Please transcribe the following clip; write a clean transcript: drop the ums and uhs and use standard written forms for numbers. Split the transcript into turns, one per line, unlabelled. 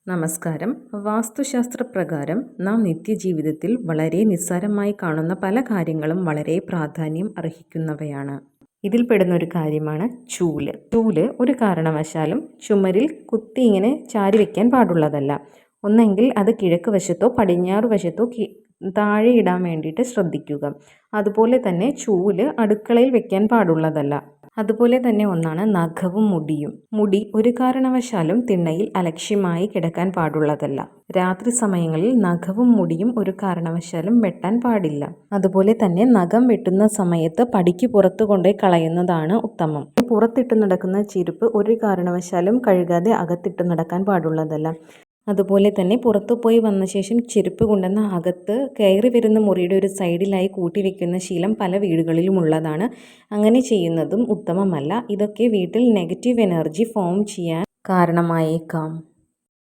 നമസ്കാരം. വാസ്തുശാസ്ത്രപ്രകാരം നാം നിത്യജീവിതത്തിൽ വളരെ നിസ്സാരമായി കാണുന്ന പല കാര്യങ്ങളും വളരെ പ്രാധാന്യം അർഹിക്കുന്നവയാണ്. ഇതിൽപ്പെടുന്ന ഒരു കാര്യമാണ് ചൂല്. ചൂല് ഒരു കാരണവശാലും ചുമരിൽ കുത്തി ഇങ്ങനെ ചാരി വയ്ക്കാൻ പാടുള്ളതല്ല. ഒന്നെങ്കിൽ അത് കിഴക്ക് വശത്തോ പടിഞ്ഞാറ് വശത്തോ താഴെ ഇടാൻ വേണ്ടിയിട്ട് ശ്രദ്ധിക്കുക. അതുപോലെ തന്നെ ചൂല് അടുക്കളയിൽ വെക്കാൻ പാടുള്ളതല്ല. അതുപോലെ തന്നെ ഒന്നാണ് നഖവും മുടിയും. മുടി ഒരു കാരണവശാലും തിണ്ണയിൽ അലക്ഷ്യമായി കിടക്കാൻ പാടുള്ളതല്ല. രാത്രി സമയങ്ങളിൽ നഖവും മുടിയും ഒരു കാരണവശാലും വെട്ടാൻ പാടില്ല. അതുപോലെ തന്നെ നഖം വെട്ടുന്ന സമയത്ത് പടിക്ക് പുറത്ത് കൊണ്ടുപോയി കളയുന്നതാണ് ഉത്തമം. പുറത്തിട്ട് നടക്കുന്ന ചെരുപ്പ് ഒരു കാരണവശാലും കഴുകാതെ അകത്തിട്ട് നടക്കാൻ പാടുള്ളതല്ല. അതുപോലെ തന്നെ പുറത്തു പോയി വന്ന ശേഷം ചെരുപ്പ് കൊണ്ടുവന്ന് അകത്ത് കയറി വരുന്ന മുറിയുടെ ഒരു സൈഡിലായി കൂട്ടി വെക്കുന്ന ശീലം പല വീടുകളിലും ഉള്ളതാണ്. അങ്ങനെ ചെയ്യുന്നതും ഉത്തമമല്ല. ഇതൊക്കെ വീട്ടിൽ നെഗറ്റീവ് എനർജി ഫോം ചെയ്യാൻ കാരണമായേക്കാം.